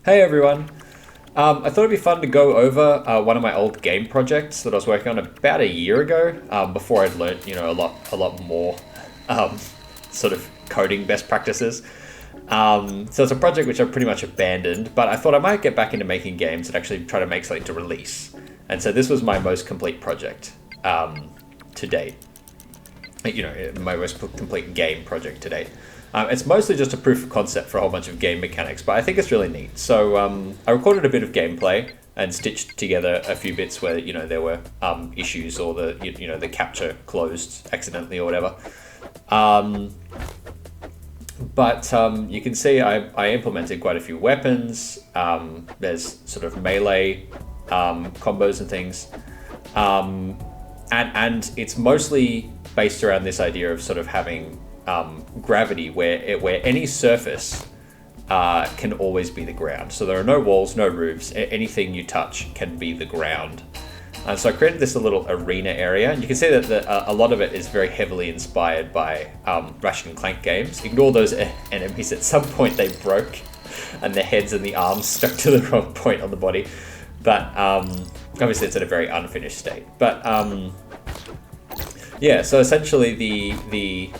Hey everyone. I thought it'd be fun to go over one of my old game projects that I was working on about a year ago, before I'd learned, a lot more sort of coding best practices. So it's a project which I've pretty much abandoned, but I thought I might get back into making games and actually try to make something to release. And so this was my most complete project to date. My most complete game project to date. It's mostly just a proof of concept for a whole bunch of game mechanics, but I think it's really neat. So I recorded a bit of gameplay and stitched together a few bits where there were issues or the capture closed accidentally or whatever. But you can see I implemented quite a few weapons. There's sort of melee combos and things, and it's mostly based around this idea of sort of having gravity where any surface can always be the ground. So there are no walls, no roofs. Anything you touch can be the ground. And so I created this little arena area, and you can see that a lot of it is very heavily inspired by Ratchet and Clank games. Ignore those enemies. At some point they broke, and the heads and the arms stuck to the wrong point on the body. But obviously it's in a very unfinished state. But yeah, so essentially the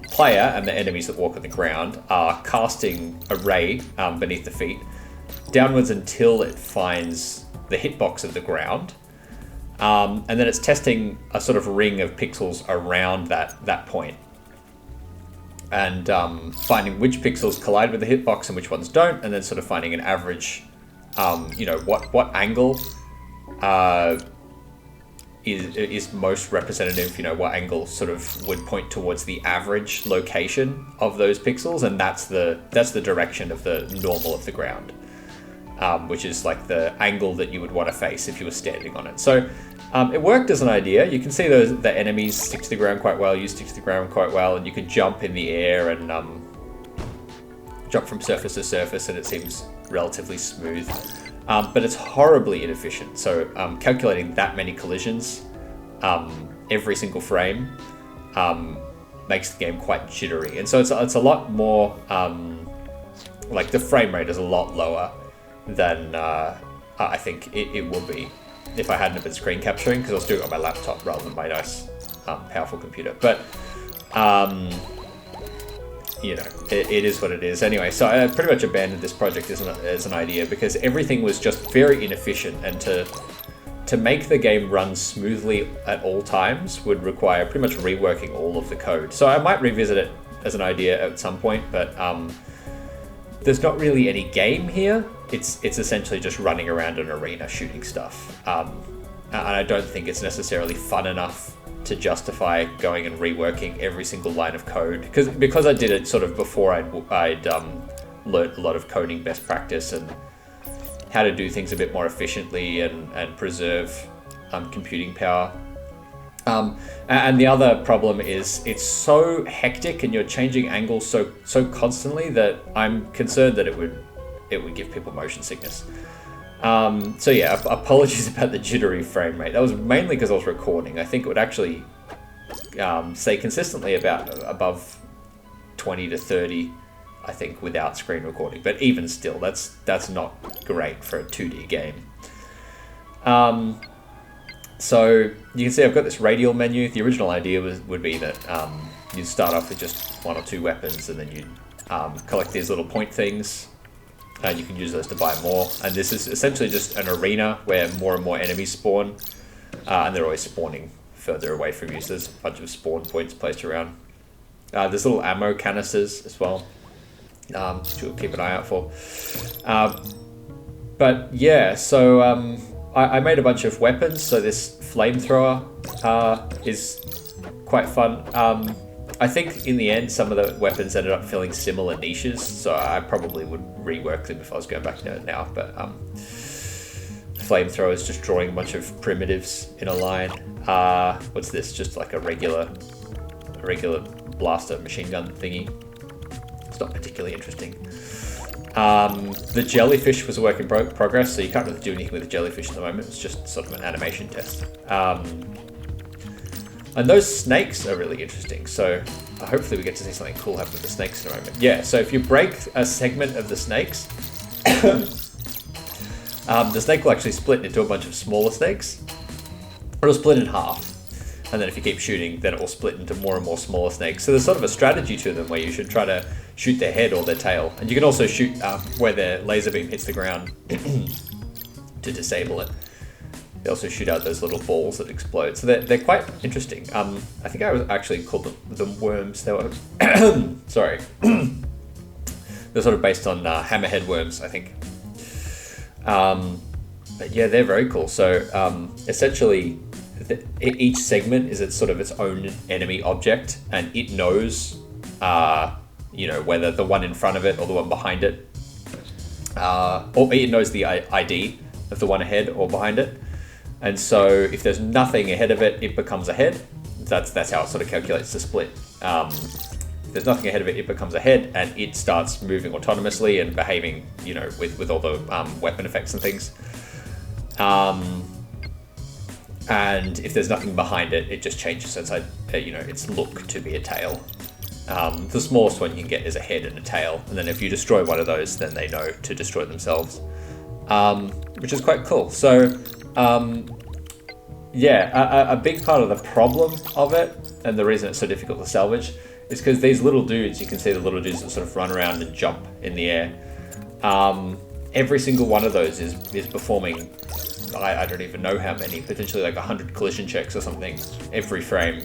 player and the enemies that walk on the ground are casting a ray beneath the feet downwards until it finds the hitbox of the ground. And then it's testing a sort of ring of pixels around that point. And finding which pixels collide with the hitbox and which ones don't, and then sort of finding an average, what angle is most representative, what angle sort of would point towards the average location of those pixels, and that's the direction of the normal of the ground, which is like the angle that you would want to face if you were standing on it. So it worked as an idea. You can see the enemies stick to the ground quite well, you stick to the ground quite well, and you can jump in the air and jump from surface to surface, and it seems relatively smooth. But it's horribly inefficient. So calculating that many collisions every single frame makes the game quite jittery. And so it's a lot more, like the frame rate is a lot lower than I think it would be if I hadn't been screen capturing, because I was doing it on my laptop rather than my nice powerful computer. But it is what it is. Anyway, so I pretty much abandoned this project as an idea because everything was just very inefficient, and to make the game run smoothly at all times would require pretty much reworking all of the code. So I might revisit it as an idea at some point, but there's not really any game here. It's essentially just running around an arena shooting stuff. And I don't think it's necessarily fun enough to justify going and reworking every single line of code, because I did it sort of before I'd learned a lot of coding best practice and how to do things a bit more efficiently and preserve computing power. And the other problem is it's so hectic and you're changing angles so constantly that I'm concerned that it would give people motion sickness. So yeah, apologies about the jittery frame rate. That was mainly because I was recording. I think it would actually stay consistently about above 20 to 30, I think, without screen recording. But even still, that's not great for a 2D game. So you can see I've got this radial menu. The original idea would be that you'd start off with just one or two weapons, and then you'd collect these little point things. And you can use those to buy more. And this is essentially just an arena where more and more enemies spawn. And they're always spawning further away from you. So there's a bunch of spawn points placed around. There's little ammo canisters as well, which we'll keep an eye out for. But yeah, so I made a bunch of weapons. So this flamethrower is quite fun. I think in the end, some of the weapons ended up filling similar niches, so I probably would rework them if I was going back to it now. But flamethrower is just drawing a bunch of primitives in a line. What's this? Just like a regular blaster machine gun thingy. It's not particularly interesting. The jellyfish was a work in progress, so you can't really do anything with the jellyfish at the moment. It's just sort of an animation test. And those snakes are really interesting, so hopefully we get to see something cool happen with the snakes in a moment. Yeah, so if you break a segment of the snakes, the snake will actually split into a bunch of smaller snakes. It'll split in half. And then if you keep shooting, then it will split into more and more smaller snakes. So there's sort of a strategy to them where you should try to shoot their head or their tail. And you can also shoot where their laser beam hits the ground to disable it. They also shoot out those little balls that explode. So they're quite interesting. I think I was actually called them worms. They were, sorry. They're sort of based on hammerhead worms, I think. But yeah, they're very cool. So essentially, each segment is its own enemy object, and it knows, whether the one in front of it or the one behind it, or it knows the ID of the one ahead or behind it. And so if there's nothing ahead of it, it becomes ahead. That's how it sort of calculates the split. If there's nothing ahead of it, it becomes ahead, and it starts moving autonomously and behaving, with all the weapon effects and things. And if there's nothing behind it, it just changes its look to be a tail. The smallest one you can get is a head and a tail, and then if you destroy one of those, then they know to destroy themselves, which is quite cool. So, a big part of the problem of it, and the reason it's so difficult to salvage, is because these little dudes, you can see the little dudes that sort of run around and jump in the air. Every single one of those is performing, I don't even know how many, potentially like 100 collision checks or something every frame.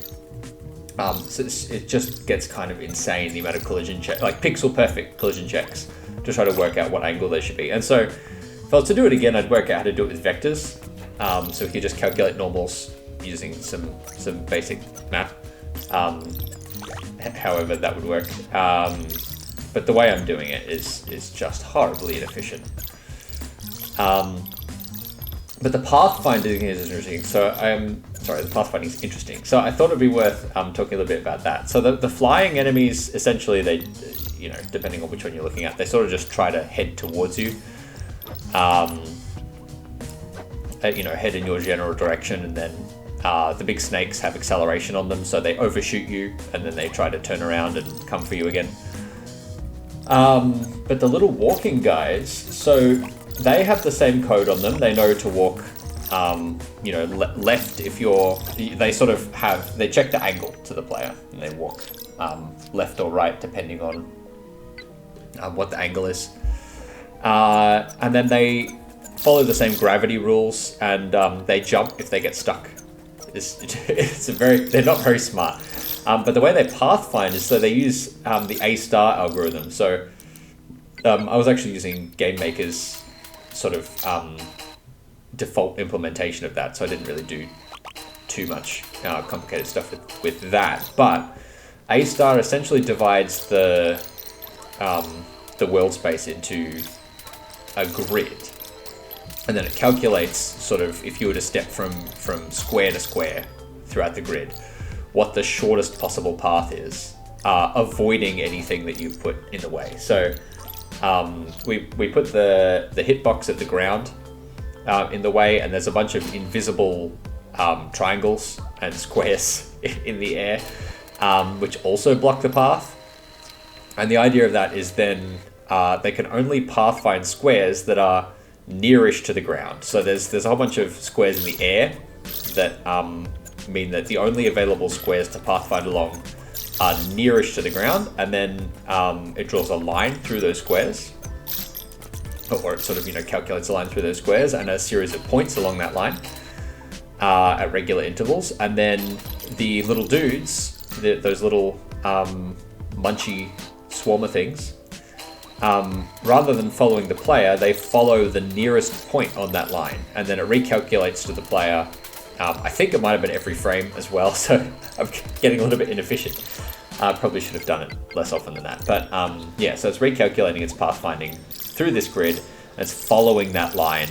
So it just gets kind of insane, the amount of collision checks, like pixel perfect collision checks, to try to work out what angle they should be. And so if I was to do it again, I'd work out how to do it with vectors. So we could just calculate normals using some basic math. However that would work. But the way I'm doing it is just horribly inefficient. But the pathfinding is interesting. So the pathfinding is interesting. So I thought it'd be worth talking a little bit about that. So the flying enemies, essentially, they, depending on which one you're looking at, they sort of just try to head towards you. Head in your general direction, and then the big snakes have acceleration on them, so they overshoot you, and then they try to turn around and come for you again. But the little walking guys, so they have the same code on them. They know to walk, left if you're. They check the angle to the player, and they walk left or right depending on what the angle is. And then they follow the same gravity rules, and they jump if they get stuck. They're not very smart. But the way they pathfind is, so they use the A-star algorithm. So I was actually using Gamemaker's sort of default implementation of that, so I didn't really do too much complicated stuff with that. But A-star essentially divides the world space into a grid, and then it calculates sort of, if you were to step from square to square throughout the grid, what the shortest possible path is, avoiding anything that you've put in the way. So we put the hitbox at the ground in the way, and there's a bunch of invisible triangles and squares in the air, which also block the path. And the idea of that is then they can only pathfind squares that are nearish to the ground. So there's a whole bunch of squares in the air that mean that the only available squares to pathfind along are nearish to the ground, and then it draws a line through those squares, or it sort of calculates a line through those squares and a series of points along that line at regular intervals. And then the little dudes, those little munchy swarmer things, rather than following the player, they follow the nearest point on that line, and then it recalculates to the player. I think it might have been every frame as well, so I'm getting a little bit inefficient. Probably should have done it less often than that. But so it's recalculating its pathfinding through this grid, and it's following that line.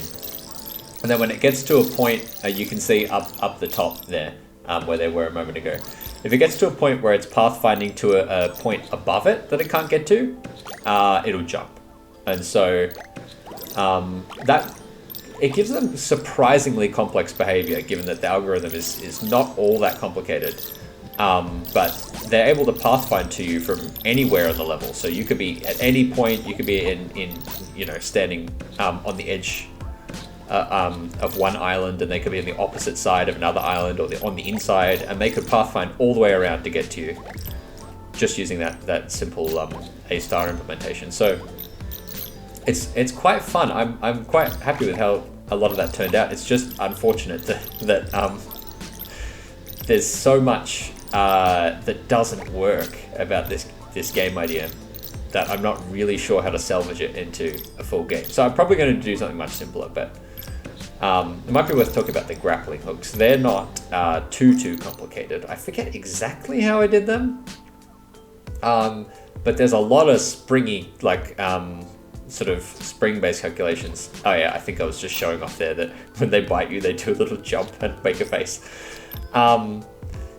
And then when it gets to a point, you can see up the top there, where they were a moment ago. If it gets to a point where it's pathfinding to a point above it that it can't get to, it'll jump. And so it gives them surprisingly complex behavior, given that the algorithm is not all that complicated. but they're able to pathfind to you from anywhere on the level. So you could be at any point, you could be in you know, standing on the edge of one island, and they could be on the opposite side of another island, or on the inside, and they could pathfind all the way around to get to you, just using that simple A-star implementation. So it's quite fun. I'm quite happy with how a lot of that turned out. It's just unfortunate that there's so much that doesn't work about this game idea that I'm not really sure how to salvage it into a full game. So I'm probably going to do something much simpler, but it might be worth talking about the grappling hooks. They're not too complicated. I forget exactly how I did them, but there's a lot of springy, like sort of spring-based calculations. Oh yeah, I think I was just showing off there that when they bite you, they do a little jump and make a face.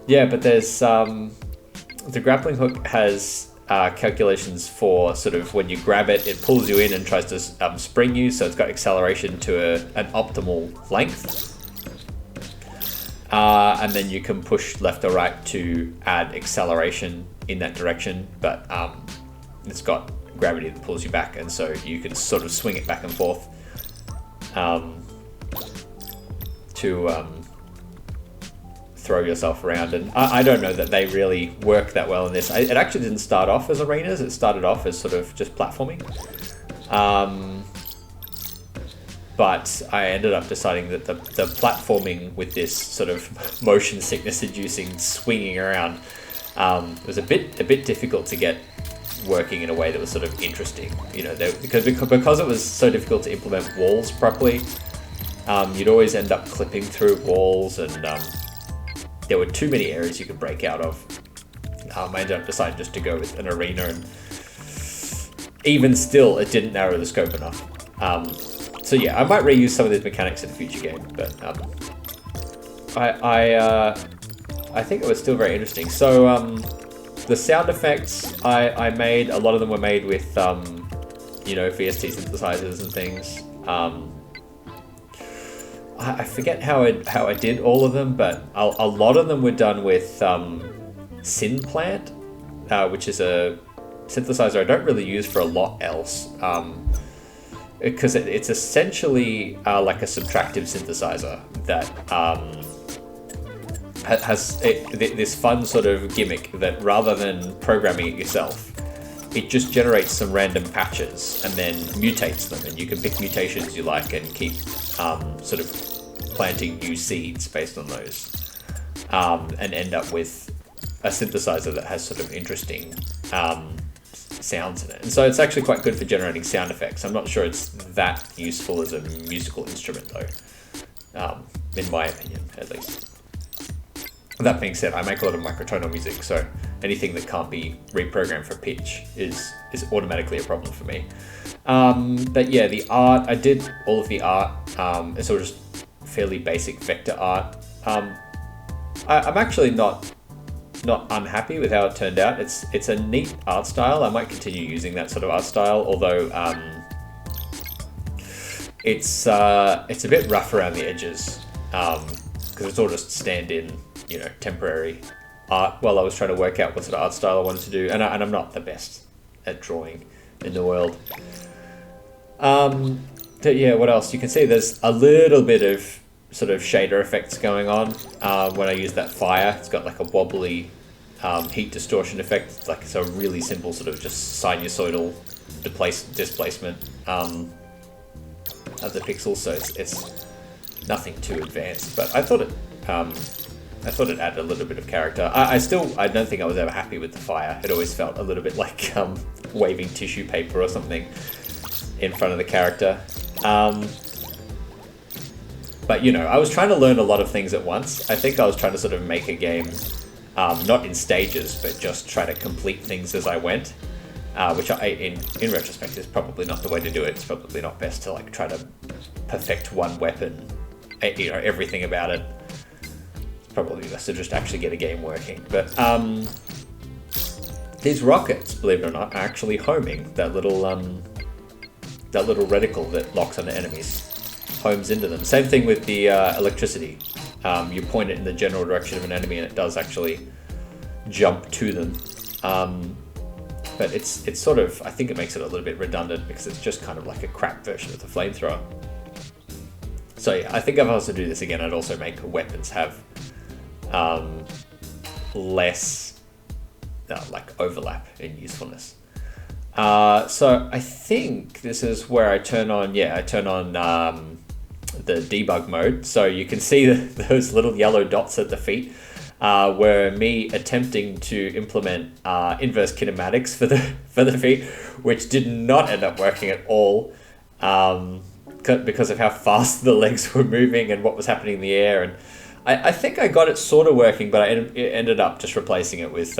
Yeah, but there's the grappling hook has calculations for sort of when you grab it, it pulls you in and tries to spring you, so it's got acceleration to an optimal length. And then you can push left or right to add acceleration in that direction, but it's got gravity that pulls you back, and so you can sort of swing it back and forth to throw yourself around. And I don't know that they really work that well in this. It actually didn't start off as arenas, it started off as sort of just platforming. But I ended up deciding that the platforming with this sort of motion sickness inducing swinging around was a bit difficult to get working in a way that was sort of interesting, you know, because it was so difficult to implement walls properly. You'd always end up clipping through walls, and there were too many areas you could break out of. I ended up deciding just to go with an arena, and even still, it didn't narrow the scope enough. So yeah, I might reuse some of these mechanics in a future game, but I think it was still very interesting. So the sound effects I made, a lot of them were made with you know, VST synthesizers and things. I forget how I did all of them, but a lot of them were done with Synplant, which is a synthesizer I don't really use for a lot else, because it's essentially like a subtractive synthesizer that has this fun sort of gimmick that rather than programming it yourself, it just generates some random patches and then mutates them, and you can pick mutations you like and keep sort of planting new seeds based on those, and end up with a synthesizer that has sort of interesting sounds in it. And so it's actually quite good for generating sound effects. I'm not sure it's that useful as a musical instrument though, in my opinion at least. That being said, I make a lot of microtonal music, so anything that can't be reprogrammed for pitch is automatically a problem for me. But yeah, the art, I did all of the art. It's all just fairly basic vector art. I'm actually not unhappy with how it turned out. It's a neat art style. I might continue using that sort of art style, although it's a bit rough around the edges, because it's all just stand-in, you know, temporary art while I was trying to work out what sort of art style I wanted to do, and I'm not the best at drawing in the world. But yeah, what else? You can see there's a little bit of sort of shader effects going on when I use that fire. It's got like a wobbly heat distortion effect. It's a really simple sort of just sinusoidal displacement of the pixels, so it's nothing too advanced. But I thought it added a little bit of character. I don't think I was ever happy with the fire. It always felt a little bit like waving tissue paper or something in front of the character. But you know, I was trying to learn a lot of things at once. I think I was trying to sort of make a game, not in stages, but just try to complete things as I went, which in retrospect is probably not the way to do it. It's probably not best to like try to perfect one weapon, you know, everything about it. It's probably best to just actually get a game working. But these rockets, believe it or not, are actually homing. That little reticle that locks onto enemies homes into them. Same thing with the electricity. You point it in the general direction of an enemy and it does actually jump to them. But it's sort of, I think it makes it a little bit redundant because it's just kind of like a crap version of the flamethrower. So yeah, I think if I was to do this again, I'd also make weapons have less like overlap in usefulness. So I think this is where I turn on, the debug mode. So you can see those little yellow dots at the feet were me attempting to implement inverse kinematics for the feet, which did not end up working at all because of how fast the legs were moving and what was happening in the air. And I think I got it sort of working, but it ended up just replacing it with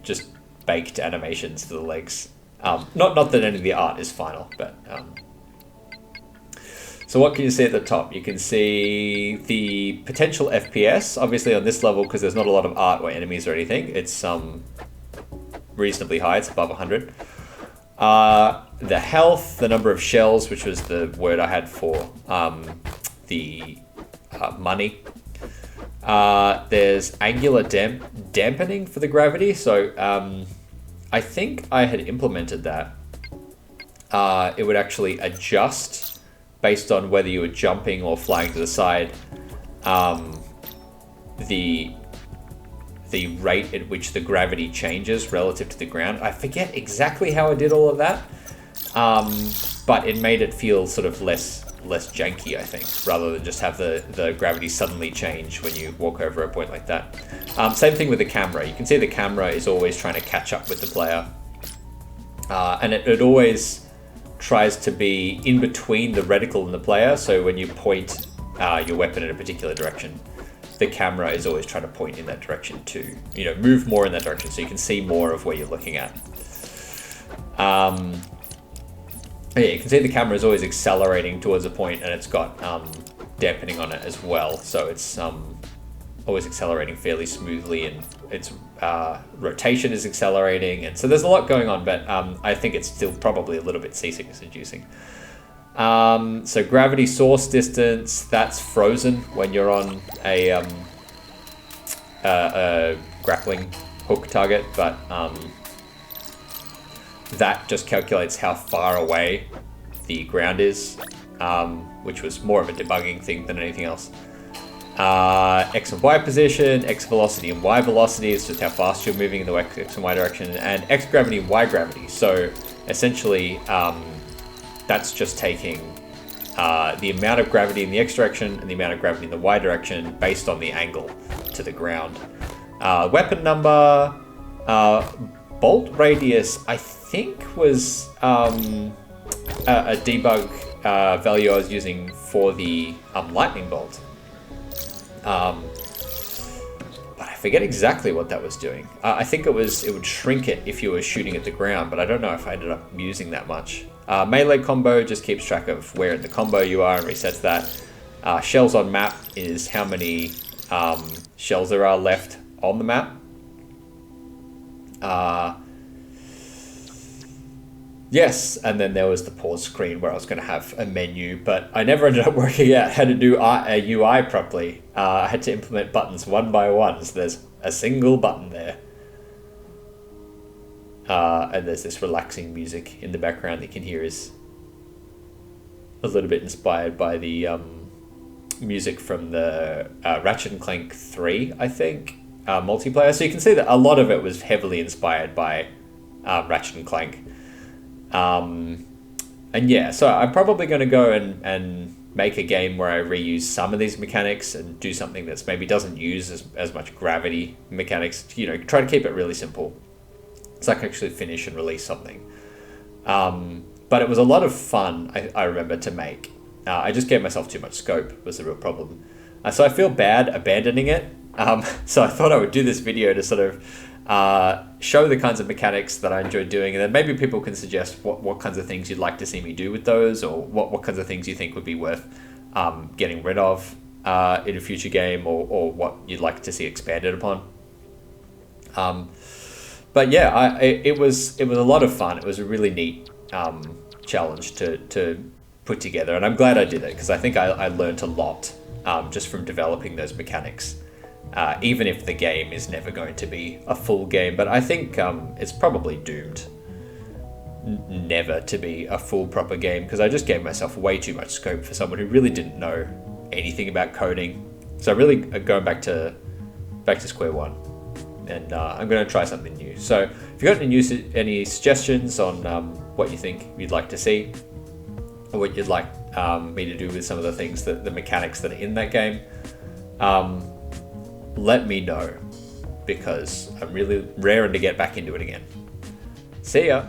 just baked animations to the legs. Not that any of the art is final, but so what can you see at the top? You can see the potential FPS, obviously on this level, because there's not a lot of art or enemies or anything. It's reasonably high, it's above 100. The health, the number of shells, which was the word I had for the money. There's angular dampening for the gravity, so I think I had implemented that. It would actually adjust based on whether you were jumping or flying to the side, the rate at which the gravity changes relative to the ground. I forget exactly how I did all of that, but it made it feel sort of less janky, I think, rather than just have the gravity suddenly change when you walk over a point like that. Same thing with the camera. You can see the camera is always trying to catch up with the player, and it always tries to be in between the reticle and the player. So when you point your weapon in a particular direction, the camera is always trying to point in that direction to, move more in that direction so you can see more of where you're looking at. Yeah, you can see the camera is always accelerating towards a point, and it's got dampening on it as well. So it's always accelerating fairly smoothly, and its rotation is accelerating. And so there's a lot going on, but I think it's still probably a little bit seasickness inducing. So gravity source distance, that's frozen when you're on a grappling hook target, but that just calculates how far away the ground is, which was more of a debugging thing than anything else. X and Y position, X velocity and Y velocity is just how fast you're moving in the X and Y direction, and X gravity and Y gravity. So essentially, that's just taking the amount of gravity in the X direction and the amount of gravity in the Y direction based on the angle to the ground. Weapon number, bolt radius, I think was a debug value I was using for the lightning bolt. But I forget exactly what that was doing. I think it would shrink it if you were shooting at the ground, but I don't know if I ended up using that much. Melee combo just keeps track of where in the combo you are and resets that. Shells on map is how many shells there are left on the map. Yes, and then there was the pause screen where I was going to have a menu, but I never ended up working out how to do a UI properly. I had to implement buttons one by one, so there's a single button there. And there's this relaxing music in the background that you can hear is a little bit inspired by the music from the Ratchet Clank 3, I think, multiplayer. So you can see that a lot of it was heavily inspired by Ratchet Clank. And yeah, so I'm probably going to go and make a game where I reuse some of these mechanics and do something that's maybe doesn't use as much gravity mechanics, try to keep it really simple so I can actually finish and release something. But it was a lot of fun, I remember, to make. I just gave myself too much scope was the real problem. So I feel bad abandoning it. So I thought I would do this video to sort of show the kinds of mechanics that I enjoy doing, and then maybe people can suggest what kinds of things you'd like to see me do with those, or what kinds of things you think would be worth getting rid of in a future game, or what you'd like to see expanded upon. But yeah, it was a lot of fun. It was a really neat challenge to put together, and I'm glad I did it because I think I learned a lot just from developing those mechanics. even if the game is never going to be a full game. But I think it's probably doomed never to be a full proper game, because I just gave myself way too much scope for someone who really didn't know anything about coding. So I'm really going back to square one, and I'm going to try something new. So if you've got any suggestions on what you think you'd like to see, or what you'd like me to do with some of the things, the mechanics that are in that game, let me know, because I'm really raring to get back into it again. See ya!